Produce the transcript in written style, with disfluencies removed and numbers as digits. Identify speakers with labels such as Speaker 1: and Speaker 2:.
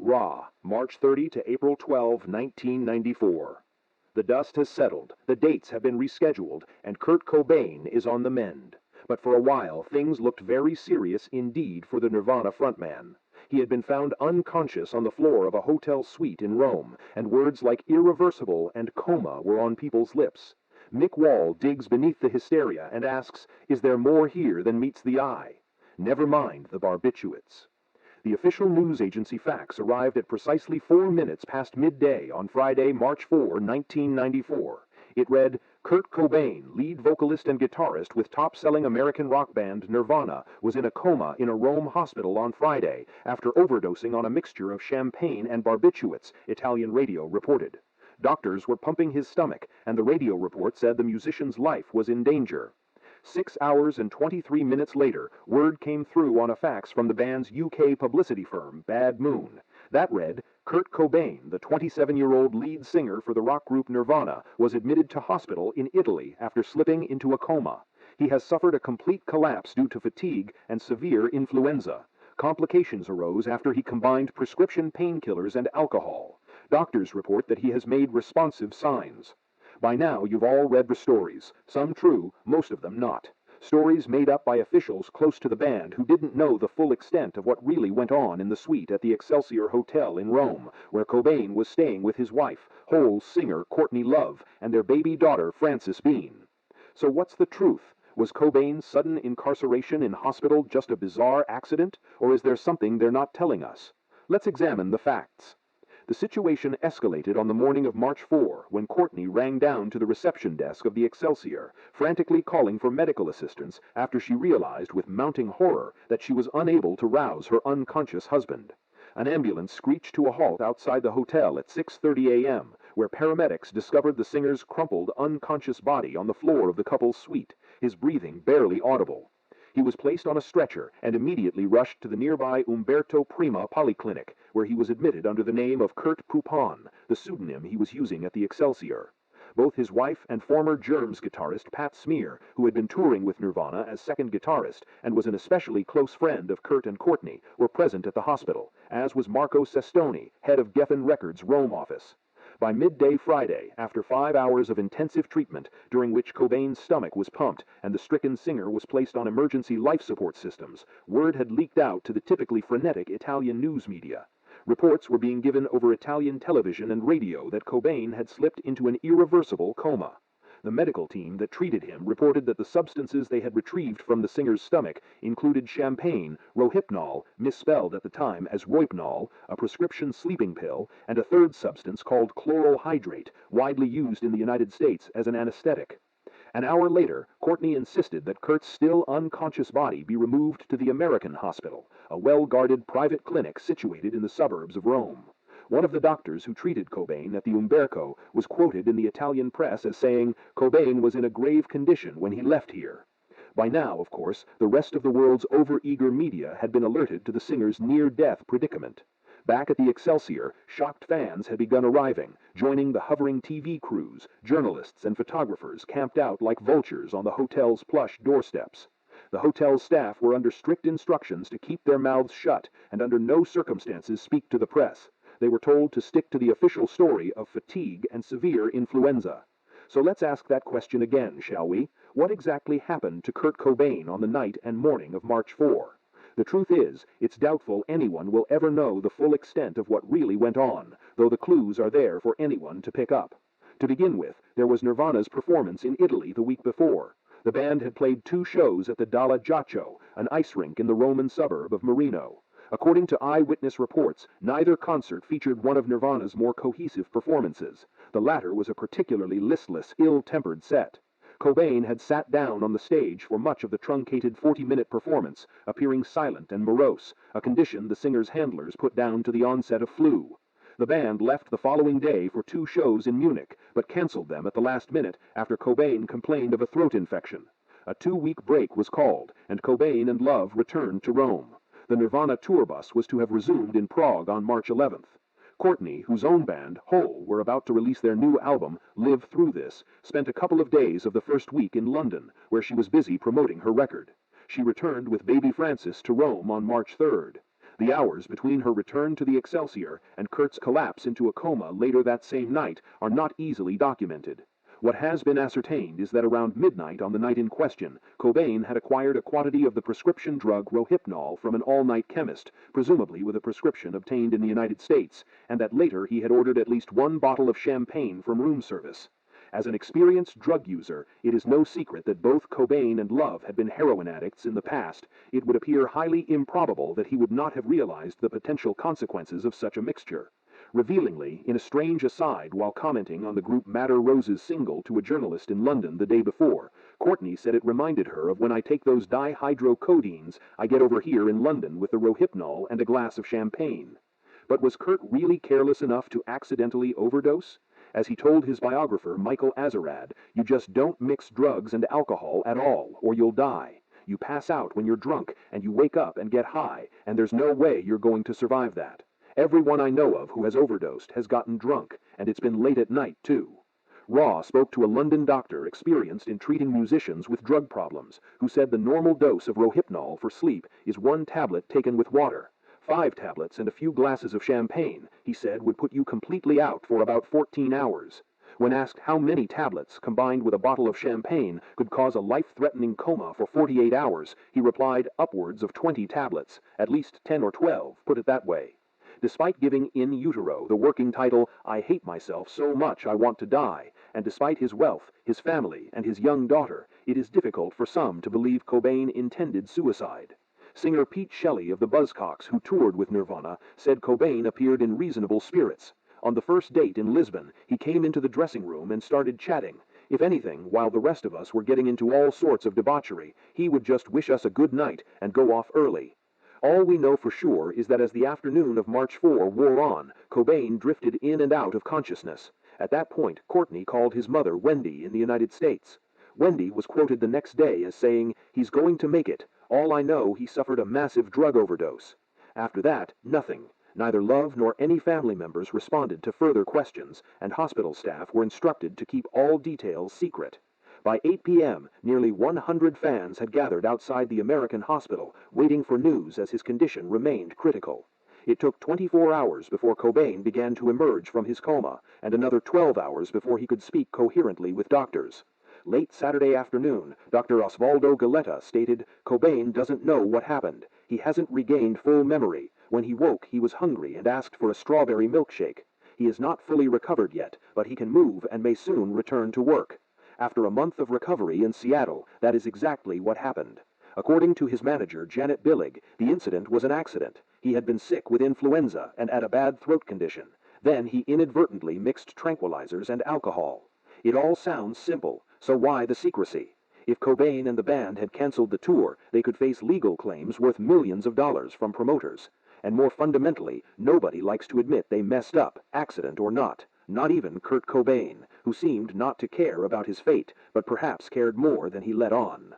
Speaker 1: Raw, March 30 to April 12, 1994. The dust has settled, the dates have been rescheduled, and Kurt Cobain is on the mend. But for a while, things looked very serious indeed for the Nirvana frontman. He had been found unconscious on the floor of a hotel suite in Rome, and words like irreversible and coma were on people's lips. Mick Wall digs beneath the hysteria and asks, is there more here than meets the eye? Never mind the barbiturates. The official news agency fax arrived at precisely 4 minutes past midday on Friday, March 4, 1994. It read, Kurt Cobain, lead vocalist and guitarist with top-selling American rock band Nirvana, was in a coma in a Rome hospital on Friday after overdosing on a mixture of champagne and barbiturates, Italian radio reported. Doctors were pumping his stomach, and the radio report said the musician's life was in danger. 6 hours and 23 minutes later, word came through on a fax from the band's UK publicity firm, Bad Moon. That read, Kurt Cobain, the 27-year-old lead singer for the rock group Nirvana, was admitted to hospital in Italy after slipping into a coma. He has suffered a complete collapse due to fatigue and severe influenza. Complications arose after he combined prescription painkillers and alcohol. Doctors report that he has made responsive signs. By now, you've all read the stories, some true, most of them not. Stories made up by officials close to the band who didn't know the full extent of what really went on in the suite at the Excelsior Hotel in Rome, where Cobain was staying with his wife, Hole's singer Courtney Love, and their baby daughter Frances Bean. So what's the truth? Was Cobain's sudden incarceration in hospital just a bizarre accident, or is there something they're not telling us? Let's examine the facts. The situation escalated on the morning of March 4 when Courtney rang down to the reception desk of the Excelsior, frantically calling for medical assistance after she realized with mounting horror that she was unable to rouse her unconscious husband. An ambulance screeched to a halt outside the hotel at 6:30 a.m., where paramedics discovered the singer's crumpled, unconscious body on the floor of the couple's suite, his breathing barely audible. He was placed on a stretcher and immediately rushed to the nearby Umberto Prima Polyclinic, where he was admitted under the name of Kurt Poupon, the pseudonym he was using at the Excelsior. Both his wife and former Germs guitarist Pat Smear, who had been touring with Nirvana as second guitarist and was an especially close friend of Kurt and Courtney, were present at the hospital, as was Marco Sestoni, head of Geffen Records' Rome office. By midday Friday, after 5 hours of intensive treatment, during which Cobain's stomach was pumped and the stricken singer was placed on emergency life support systems, word had leaked out to the typically frenetic Italian news media. Reports were being given over Italian television and radio that Cobain had slipped into an irreversible coma. The medical team that treated him reported that the substances they had retrieved from the singer's stomach included champagne, rohypnol, misspelled at the time as rohypnol, a prescription sleeping pill, and a third substance called chloral hydrate, widely used in the United States as an anesthetic. An hour later, Courtney insisted that Kurt's still unconscious body be removed to the American Hospital, a well-guarded private clinic situated in the suburbs of Rome. One of the doctors who treated Cobain at the Umberco was quoted in the Italian press as saying, Cobain was in a grave condition when he left here. By now, of course, the rest of the world's overeager media had been alerted to the singer's near-death predicament. Back at the Excelsior, shocked fans had begun arriving, joining the hovering TV crews, journalists and photographers camped out like vultures on the hotel's plush doorsteps. The hotel's staff were under strict instructions to keep their mouths shut and under no circumstances speak to the press. They were told to stick to the official story of fatigue and severe influenza. So let's ask that question again, shall we? What exactly happened to Kurt Cobain on the night and morning of March 4? The truth is, it's doubtful anyone will ever know the full extent of what really went on, though the clues are there for anyone to pick up. To begin with, there was Nirvana's performance in Italy the week before. The band had played 2 shows at the Dalla Giaccio, an ice rink in the Roman suburb of Marino. According to eyewitness reports, neither concert featured one of Nirvana's more cohesive performances. The latter was a particularly listless, ill-tempered set. Cobain had sat down on the stage for much of the truncated 40-minute performance, appearing silent and morose, a condition the singer's handlers put down to the onset of flu. The band left the following day for 2 shows in Munich, but canceled them at the last minute after Cobain complained of a throat infection. A 2-week break was called, and Cobain and Love returned to Rome. The Nirvana tour bus was to have resumed in Prague on March 11th. Courtney, whose own band, Hole, were about to release their new album, Live Through This, spent a couple of days of the first week in London, where she was busy promoting her record. She returned with baby Frances to Rome on March 3rd. The hours between her return to the Excelsior and Kurt's collapse into a coma later that same night are not easily documented. What has been ascertained is that around midnight on the night in question, Cobain had acquired a quantity of the prescription drug Rohypnol from an all-night chemist, presumably with a prescription obtained in the United States, and that later he had ordered at least one bottle of champagne from room service. As an experienced drug user, it is no secret that both Cobain and Love had been heroin addicts in the past. It would appear highly improbable that he would not have realized the potential consequences of such a mixture. Revealingly, in a strange aside while commenting on the group Madder Rose's single to a journalist in London the day before, Courtney said it reminded her of when I take those dihydrocodeines I get over here in London with the Rohypnol and a glass of champagne. But was Kurt really careless enough to accidentally overdose? As he told his biographer Michael Azarad, you just don't mix drugs and alcohol at all, or you'll die. You pass out when you're drunk, and you wake up and get high, and there's no way you're going to survive that. Everyone I know of who has overdosed has gotten drunk, and it's been late at night, too. Raw spoke to a London doctor experienced in treating musicians with drug problems, who said the normal dose of Rohypnol for sleep is 1 tablet taken with water. 5 tablets and a few glasses of champagne, he said, would put you completely out for about 14 hours. When asked how many tablets, combined with a bottle of champagne, could cause a life-threatening coma for 48 hours, he replied upwards of 20 tablets, at least 10 or 12, put it that way. Despite giving In Utero the working title, I Hate Myself So Much I Want to Die, and despite his wealth, his family, and his young daughter, it is difficult for some to believe Cobain intended suicide. Singer Pete Shelley of the Buzzcocks, who toured with Nirvana, said Cobain appeared in reasonable spirits. On the first date in Lisbon, he came into the dressing room and started chatting. If anything, while the rest of us were getting into all sorts of debauchery, he would just wish us a good night and go off early. All we know for sure is that as the afternoon of March 4 wore on, Cobain drifted in and out of consciousness. At that point, Courtney called his mother Wendy in the United States. Wendy was quoted the next day as saying, "He's going to make it. All I know, he suffered a massive drug overdose." After that, nothing. Neither Love nor any family members responded to further questions, and hospital staff were instructed to keep all details secret. By 8 p.m., nearly 100 fans had gathered outside the American hospital, waiting for news as his condition remained critical. It took 24 hours before Cobain began to emerge from his coma, and another 12 hours before he could speak coherently with doctors. Late Saturday afternoon, Dr. Osvaldo Galletta stated, Cobain doesn't know what happened. He hasn't regained full memory. When he woke, he was hungry and asked for a strawberry milkshake. He is not fully recovered yet, but he can move and may soon return to work. After a month of recovery in Seattle, that is exactly what happened. According to his manager, Janet Billig, the incident was an accident. He had been sick with influenza and had a bad throat condition. Then he inadvertently mixed tranquilizers and alcohol. It all sounds simple, so why the secrecy? If Cobain and the band had canceled the tour, they could face legal claims worth millions of dollars from promoters. And more fundamentally, nobody likes to admit they messed up, accident or not. Not even Kurt Cobain, who seemed not to care about his fate, but perhaps cared more than he let on.